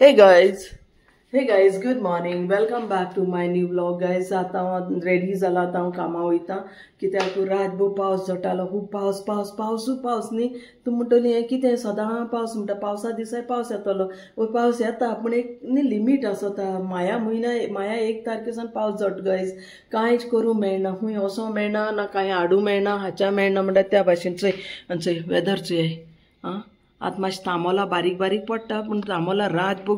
Hey guys, good morning. Welcome back to my new vlog, guys. आता हूँ ready जाला आता हूँ कामा वयता कित्याक रातभर पावस जोडटालो खूब पावस न्ही तूं म्हणटली हें कितें सदां पावस म्हणटा पावसा दिसा पावस येतलो पावस येता पूण एक न्ही लिमीट आसता माया 1 तारखेसान पावस जोड गायज कांयच करूं मेळना खूंय वचों मेळना ना कांय हाडूं मेळना हाच्या मेळना म्हणटा त्या भाशेन चोय वेदर चोय आं आतां मातशें तामोला बारीक पडटा पूण तामोला रातभर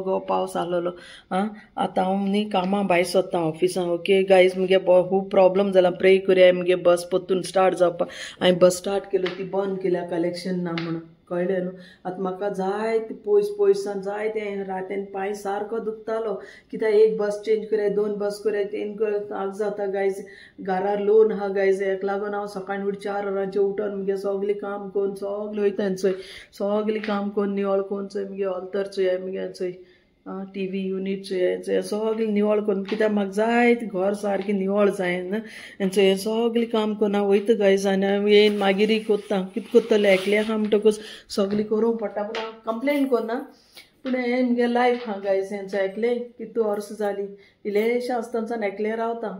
गो पावस आहलोलो आं आतां हांव न्ही कामां भायर सोदता ऑफिसां ओके गायज मुगे खूब प्रॉब्लम जाला प्रे करुया मुगे बस परतून स्टार्ट जावपा हांवें बस स्टार्ट केलो ती बंद केल्या कलेक्शन ना म्हणून कळ्ळें न्हू आतां म्हाका जाय पयसान जाय तें रातीन पांय सारको दुखतालो कित्याक एक बस चेंज कराय 2 बस कराय 3 कर जाता गायज घरार लोन आहा गायज हेका लागून हांव सकाळीं उठ 4 वरांचेर उठोन मुगे सगलें काम कोन्न सगलें वयता चोय सगलें काम कोन्न निवळ कोन्न चोय मुगे ऑल्तर चोय मुगे चोय टीवी यूनिट चोय सगलें निवळ कोन्न कित्याक म्हाका जाय घर सारकें निवळ जाय न्हू चोय सगलें काम कोन्न हांव वयता गायज आनी हांव येयन मागीर कोत्ता कितें कोत्तलें एकलें आहा म्हणटकूच सगलें करूंक पडटा पूण हांव कंप्लेन कोन्ना पूण हें मुगे लायफ आहा गायज हेंचो एकलें कितू वर्स जालीं इल्लेशें आसतनाच्यान एकलें रावता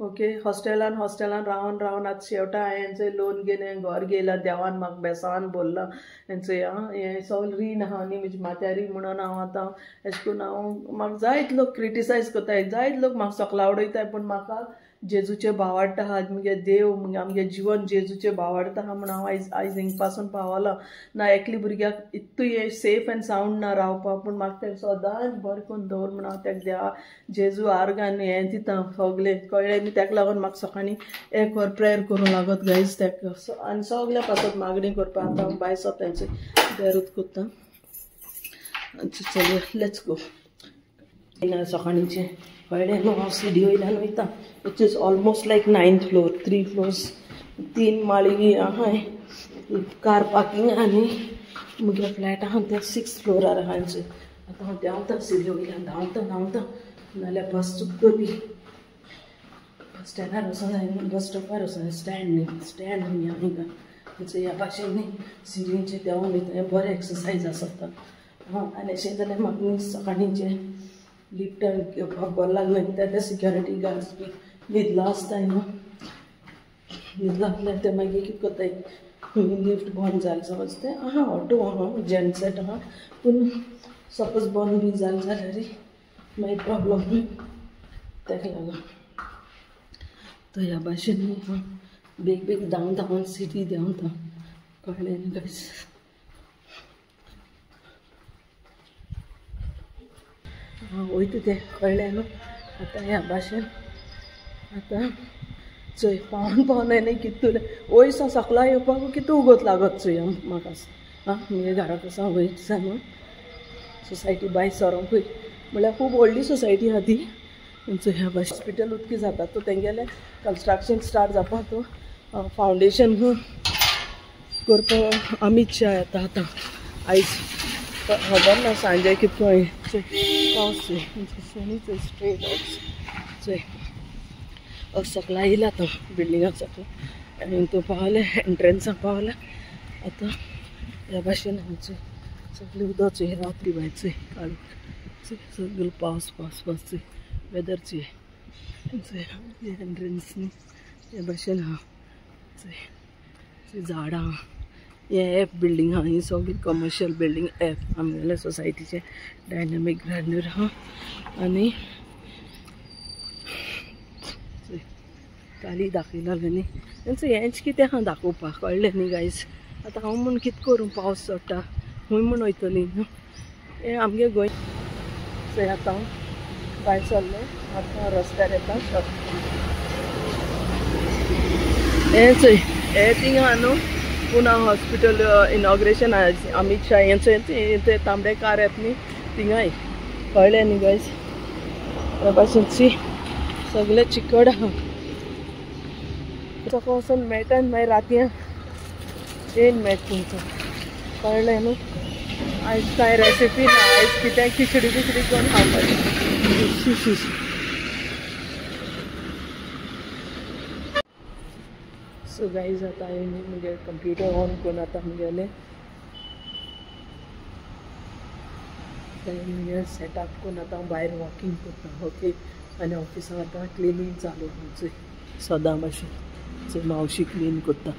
ओके हॉस्टेलान रावन आतां शेवटा हांवें लोन घेवन घर घेयला देवान म्हाका बेसान बोल्ला हेंचोय हें सगलें रीण आहा न्ही म्हजी माथ्या रीण म्हणून हांव आतां अशें करून हांव म्हाका जायत लोक क्रिटिसायज कोत्ताय जायत लोक म्हाका सगळें आवडयताय पूण म्हाका जेजूचे भावाडटा आहा मुगे देव आमगे जिवन जेजूचे भावाडटा आहा म्हणून हांव आयज हिंग पासून पावला ना एकली भुरग्याक इतू हें सेफ एंड सावंड ना रावपा पूण म्हाका तें सदांच बरें करून दवर म्हणून हांव तेका देवा जेजू आर्गान हें दिता सगलें कळ्ळें न्ही तेका लागून म्हाका सकाळीं 1 वर प्रेयर करूं लागत गायज तेका आनी सगल्या पासत मागणी करपा आतां हांव भायर सोंतांचें देरूत कोत्ता चल लेट्स गो सकाळींचें कळ्ळें न्हू हांव सिडी वयल्यान वयता it is almost like 9th floor 3 floors 3 माळी आहाय कार पार्किंग आनी मुगे फ्लॅट आहा तें 6th फ्लोरार आहा आतां हांव देंवता सिडी वयल्यान धांवता नाल्यार बस चुकतली बस स्टँडार वचों जाय बस स्टॉपार वचों जाय स्टँड न्ही हांगा ह्या भाशेन न्ही सिडींचेर देंवून वयता हें बरें एक्सरसायज आसता आनी अशें जाल्यार म्हाका न्ही सकाळींचें लिफ्ट घेवपाक बरें लागलें त्या सिक्युरिटी गार्ड्स बी न्हिदलो आसताय न्हू न्हिदलो आसल्यार ते मागीर कितें कोत्ताय लिफ्ट बंद जालें समज तें आहा ऑटो आहा जेंट्सेट आहा पूण सपोज बंद बी जालें जाल्यार मागीर प्रॉब्लम तेका लागून तो ह्या भाशेन न्ही हांव बेग धांवन सिटी देंवता कळ्ळें न्ही गायज वयता तें कळ्ळें न्हू आतां ह्या भाशेन आतां चोय पावन न्ही कितून वयसा सकला येवपाक कितू उगत लागत चोय म्हाका मुगे घरा कसो वयता न्हू सोसायटी भायर सरोंकूय म्हळ्यार खूब व्हडली सोसायटी आहा ती चोय ह्या भाशेन हॉस्पिटल उदकी जाता तो तेंगेलें कंस्ट्रक्शन स्टार्ट जावपा तो फावंडेशन करपा अमित शाह येता आतां आयज खबर ना सांजे कितको पावस चोय स्ट्रेट चोय सकला येयला तो बिल्डिंगा सकला तो पावले एंट्रन्साक पावला आतां ह्या भाशेन आमचें सगळें उदक चोय रात्री भायर चोय काळोख सगळो पावस चोय वेदर चोय एंट्रन्स न्ही ह्या भाशेन आहा चोय झाडां हे एफ बिल्डींग आहा ही सगळी कमर्शियल बिल्डींग एफ आमगेल्या सोसायटीचे डायनॅमीक ग्रँडर आहा आनी काली दाखयलेलें न्ही तेंचो हेंच कितें आहा दाखोवपाक कळ्ळें न्ही गायज आतां हांव म्हूण कितें करूं पावस चडटा खूंय म्हूण वयतलीं न्हू हें आमगे गोंय चोय आतां हांव भायर सरलें आतां रस्त्यार येता हें चोय हें थिंग आहा न्हू पुना हॉस्पिटल इनॉग्रेशन अमित शाह हेंचें तांबडे कार येता न्ही थिंगाय कळ्ळें न्ही गायज ह्या भाशेन सगळें चिकड आहा सकाळ वचून मेळटा आनी मागीर रातयां येवन मेळटा तुमचो कळ्ळें न्हू आयज कांय रेसिपी ना आयज कितें खिचडी करून खावपाची सो गायज आतां हांवें मुगे कंप्युटर ऑन करून आतां मुगेलें आतां सेटअप करून आतां हांव भायर वॉकिंग करता ओके आनी ऑफिसांत आतां क्लिनींग चालू चोय सदां मातशें चोय मावशी क्लीन करता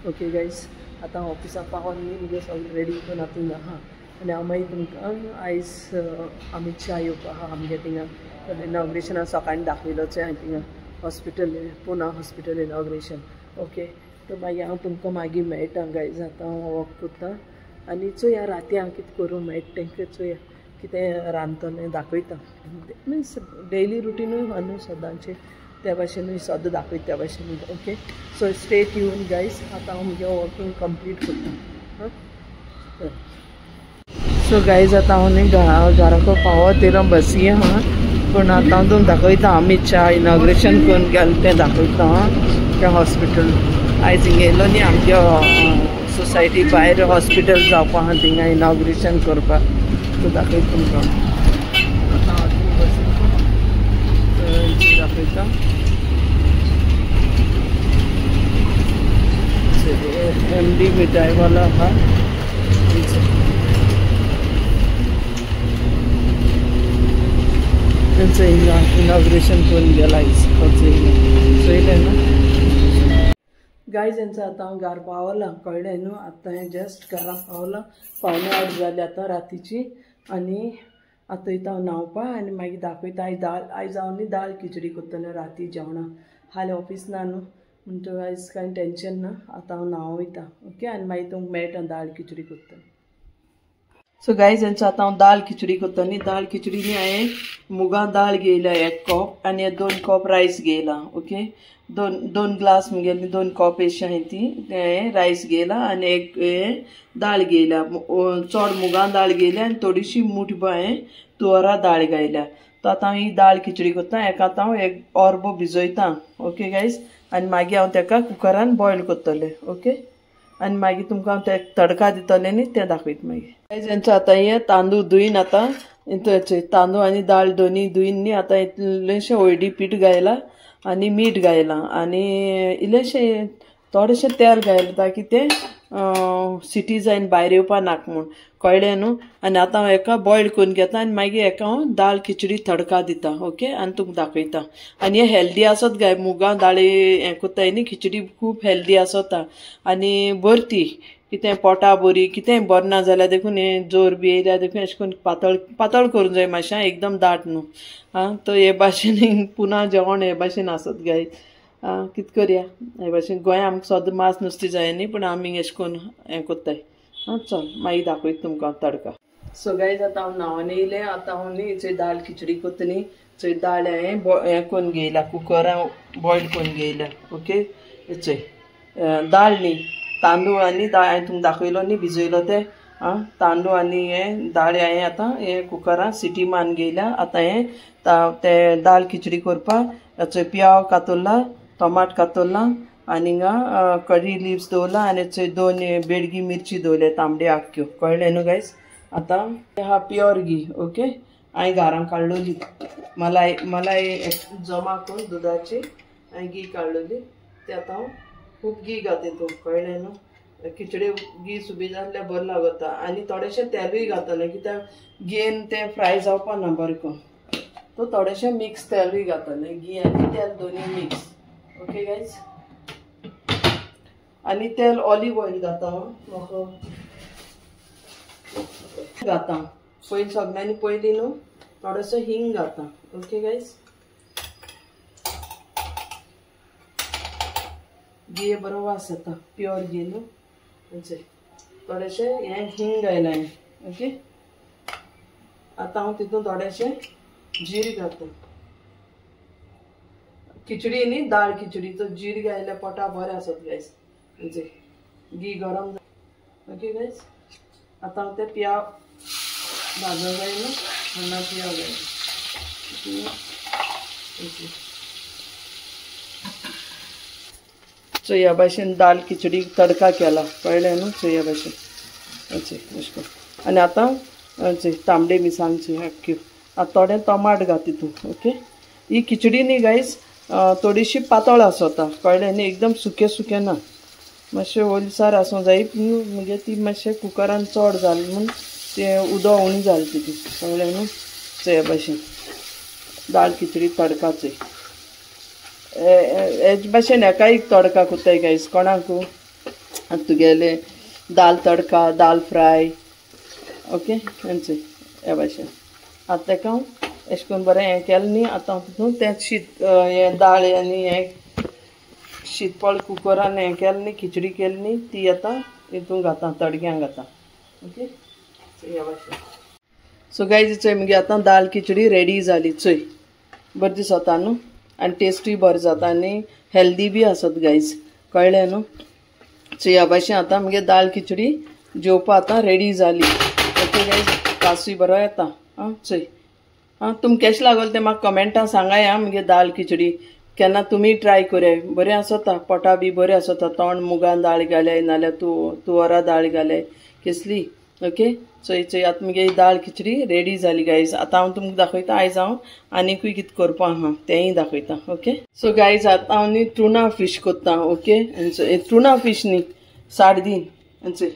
ओके गायज आतां ऑफिसां पावोन न्ही मुगे सगळें रेडी करून आतां थिंगा आहा आनी हांव मागीर तुमकां आयज अमित शाह येवपा आहा आमगे थिंगा इनॉग्रेशना सकाळीं दाखयलो चोय हांवें थिंगा हॉस्पिटल पुना हॉस्पिटल इनॉग्रेशन ओके तो मागीर हांव तुमकां मागीर मेळटा गायज आतां हांव वॉक करता आनी चोया राती हांव कितें करूं मेळटा तेंकां चोया कितें रांदतलें दाखयता मिन्स डेली रुटीनूय हा न्हू सदांचें त्या भाशेनूय सदां दाखयता त्या भाशेन okay so stay tune guys आतां हांव म्हजें वॉकिंग कंप्लीट करता सो गायज आतां हांव न्ही घराको पावत येयलो बसी आहा पूण आतां हांव तुमकां दाखयता अमित शाह इनॉग्रेशन करून गेलें तें दाखयता त्या हॉस्पिटल आयज हिंगा येयलो न्ही आमच्या सोसायटी भायर हॉस्पिटल जावपा आहा थिंगा इनॉग्रेशन करपाक तो दाखयता तुमकां आतां हांव बसीन दाखयता MD मिठाईवाला आहा तेंचो इनॉग्रेशन करून गेला चोयलें न्हू गायज हेंचो आतां हांव घरा पावलां कळ्ळें न्हू आतां हें जस्ट घरा पावलां 7:45 जाली आतां रातीची आनी आतां वयता हांव न्हांवपा आनी मागीर दाखयता आयज हांव न्ही दाळ खिचडी करतलें राती जेवणाक हाल्यां ऑफीस ना न्हू म्हणटकीर आयज कांय टेंशन ना आतां हांव न्हांव वयता ओके आनी मागीर तुमकां मेळटा दाळ खिचडी करतलें सो गायज हेंचो आतां हांव दाळ खिचडी करता न्ही दाळ खिचडी न्ही हांवें मुगां दाळ घेयल्या 1 कप आनी 2 कप रायस घेयला ओके दोन ग्लास मुगेली 2 कप अशी हांवें ती रायस घेयला आनी 1 दाळ घेयल्या चड मुगां दाळ घेयल्या आनी थोडीशी मुठभर हांवें तुवरा दाळ घायल्या तो आतां हांव ही दाळ खिचडी करता हेका आतां हांव 1 अर्बो भिजयता ओके गायज आनी मागीर हांव तेका कुकरान बॉयल करतलें ओके आनी मागीर तुमकां हांव ते तडका दितलें न्ही तें दाखयता मागीर गायज हेंचो आतां हे तांदूळ धुयन आतां तांदूळ आनी दाळ दोनी धुयन न्ही आतां इल्लेशें हळदी पीठ घायला आनी मीठ घायलां आनी इल्लेशें थोडेशें तेल घायलां ताकी तें सिटी जायन भायर येवपा नाका म्हूण कळ्ळें न्हू आनी आतां हांव हेका बॉयल करून घेता आनी मागीर हेका हांव दाळ खिचडी तडका दिता ओके आनी तुमकां दाखयता आनी हे हेल्दी आसत गाय मुगां दाळी हें कोत्ताय न्ही खिचडी खूब हेल्दी आसता आनी बरती कितें पोटा बरी कितेंय बरें ना जाल्यार देखून हें जोर बी येयल्यार देखून अशें करून पातळ करूंक जाय मातशें एकदम दाट न्हू आं तो हे भाशेन पुना जेवण हे भाशेन आसत गाय कितें करया हे भाशेन गोंया आमकां सोद मांस नुस्तें जाय न्ही पूण आमी अशें करून हें कोत्ताय चल मागीर दाखयता तुमकां तडका सो गायज आतां हांव न्हांवन येयलें आतां हांव न्ही चोय दाळ खिचडी करता न्ही चोय दाळ हांवें हें करून घेयला कुकरान बॉयल करून घेयला ओके चोय दाळ न्ही तांदूळ आनी दाळ हांवें तुमकां दाखयलो न्ही भिजयलो तें तांदूळ आनी हें दाळ हांवें आतां हें कुकरान सिटी मान घेयल्या आतां हें तें दाळ खिचडी करपाक चोय पियाव कातरला टोमाट कातरला आनी हिंगा कडी लिव्स दवरला आनी चोय 2 बेडगी मिरची दवरले तांबड्यो आख्यो कळ्ळें न्हू गायज आतां हा प्युअर घी ओके हांवें घरान काडलोली मलाई जमा करून दुदाची हांवें घी काडलोली ते आतां हांव खूब घी घाता तूं कळ्ळें न्हू खिचडी घी सुबी जाल्यार बरें लागता आनी थोडेशें तेलूय घातलें कित्याक घेन तें फ्राय जावपा ना बरें करून तो थोडेशें मिक्स तेलूय घातलें घी आनी तेल दोनी मिक्स ओके गायज आनी तेल ऑलिव्ह ऑयल घाता म्हाका घाता पयलीं सगळ्यांनी पयलीं न्हू थोडोसो हिंग घाता ओके गायज घी बरो वास येता प्युअर घी न्हू थोडेशें हें हिंग घायला हांवें ओके आतां हांव तितून थोडेशें जीर घालता खिचडी न्ही दाळ खिचडीचो जीर घायल्यार पोटा बरें आसत गायज घी गरम ओके गायज आतां हांव तें पियाव भाजूंक जाय न्हू म्हणून पियाव जाय सो ह्या भाशेन दाळ खिचडी तडका केला कळ्ळें न्हू सो ह्या भाशेन अशें करून आनी आतां तांबडे मिरसांगची आख्यो आतां थोडें टोमाट घात तितून ओके ही खिचडी न्ही गायज थोडीशी पातळ आसता कळ्ळें न्ही एकदम सुकें सुकें ना मातशें ओलसार आसूं जाय म्हणजे ती मातशें कुकरान चड जालें म्हूण तें उदक उणी जालें तितून कळ्ळें न्हू. सो हे भाशेन दाळ खिचडी तडकाचोय हेजे भाशेन हेका एक तडका कोत्ताय गायज कोणाकू आतां तुगेले दाल तडका दाल फ्राय ओके हेंचोय हे भाशेन. आतां तेका हांव अशें करून बरें हें केलें न्ही. आतां हांव तें शीत हें दाळ आनी हें शीतपळ कुकरान हें केलें न्ही खिचडी केली न्ही ती आतां हितून घाता तडक्यान घाता ओके. सो ह्या भाशेन सो गायज चोय मगे आतां दाल खिचडी रेडी जाली. चोय बरें दिसता न्हू आनी टेस्टूय बरें जाता आनी हेल्दी बी आसत गायज कळ्ळें न्हू. सो ह्या भाशेन आतां मगे दाल खिचडी जेवपा आतां रेडी जाली ओके गायज. वासूय बरो येता आं. चोय आं तुमकां केशें लागोलें तें म्हाका कमेंटां सांगाय आं. मगे दाल खिचडी केन्ना तुमी ट्राय कराय बरें आसता पोटा बी बरें आसता. तोंड मुगां दाळ घाले नाल्यार तुवरा दाळ घाले कसली ओके. चोय चोय आतां मगे दाळ खिचडी रेडी जाली गायज. आतां हांव तुमकां दाखयता आयज हांव आनीकूय कितें करपा आहा तेंय दाखयता ओके. सो गायज आतां हांव न्ही टुना फीश कोत्ता ओके. टुना फीश न्ही सारदीन चोय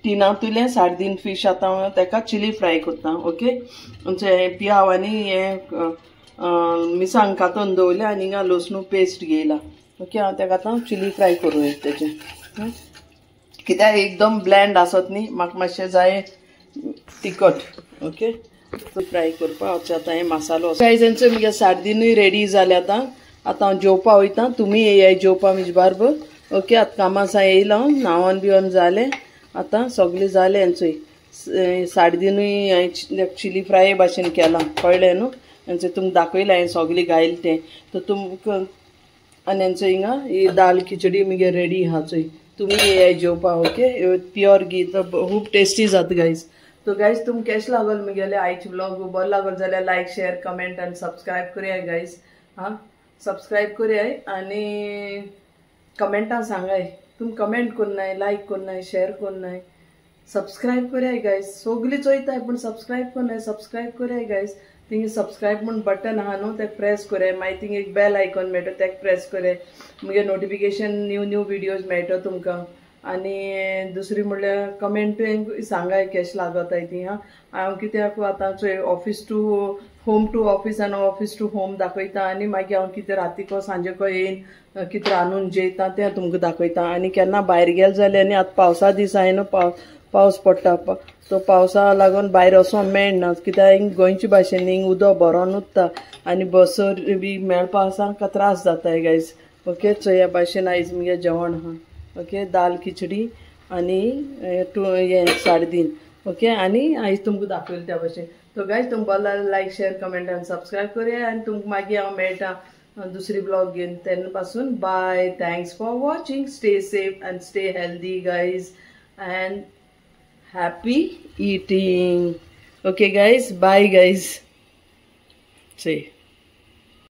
टिनांतुलें सारदीन फीश आतां हांव तेका चिली फ्राय कोत्ता ओके. हें पियाव आनी हें मिरसांग कातून दवरलें आनी हिंगा लसणू पेस्ट घेयला ओके. हांव तेका आतां चिली फ्राय करूं तेजें कित्याक एकदम ब्लँड आसत न्ही म्हाका मातशें जाय तिखट ओके. फ्राय करपा वचचें आतां हें मसालो गायजांचो मगे सारदीनूय रेडी जालें. आतां हांव जेवपा वयता तुमी येयाय जेवपा म्हजे बारबर ओके. आतां कामा सा येयला हांव न्हांवन बिवन जालें आतां सगलें जालें हेंचोय सारदीनूय चिली फ्राय भाशेन केलां कळ्ळें न्हू. हेंचें तुमकां दाखयलें हांवें सगलें घायलें तें तो तुमकां आनी हेंचो हिंगा ही दाल खिचडी मगे रेडी आहा चोय तुमी येयाय जेवपा ओके. प्युअर घी तो खूब टेस्टी जाता गायज. तो गायज तुमकां केशें लागोल म्हगेलें आयचें व्लॉग बरो लागोल जाल्यार लायक शेअर कमेंट आनी सबस्क्रायब कराय गायज. हां सबस्क्रायब कराय आनी कमेंटां सांगाय. तुम कमेंट कोन्नाय लायक कोन्नाय शेअर कोन्नाय सबस्क्रायब कराय गायज. सगलीं चोयताय पूण सबस्क्रायब कोन्नाय. सबस्क्रायब कराय गायज. थिंग सबस्क्रायब म्हूण बटन आहा न्हू तेका प्रेस कराय मागीर थिंग एक बेल आयकॉन मेळटा तेका प्रेस कराय मगे नोटिफिकेशन न्यू व्हिडियोज मेळटा तुमकां. आनी दुसरी म्हणल्यार कमेंटूय सांगाय केशें लागताय ती. हांव कित्याक आतां चोय ऑफिस टू ऑफिस आनी ऑफिस टू होम दाखयता आनी मागीर हांव कितें रातीको सांजेको येयन कितें रांदून जेयता तें तुमकां दाखयता. आनी केन्ना भायर गेले जाल्यार आनी आतां पावसा दीस आहाय न्हू पावस पडटा तो पावसा लागून भायर वचोंक मेळना कित्याक हिंग गोंयचे भाशेन हिंग उदक भरोन उरता आनी बसर बी मेळपा सामको त्रास जाताय गायज ओके. सो ह्या भाशेन आयज मगे जेवण आहा ओके. दाल खिचडी आनी हें सारदीन ओके. आनी आयज तुमकां दाखयलें त्या भाशेन. तो गायज तुमकां बरो लायक शेअर कमेंट आनी सबस्क्रायब कराय आनी तुमकां मागीर हांव मेळटा दुसरी ब्लॉग घेवन तेन्ना पासून bye. Thanks for watching. Stay safe and stay healthy guys and happy eating okay guys. Bye guys. See.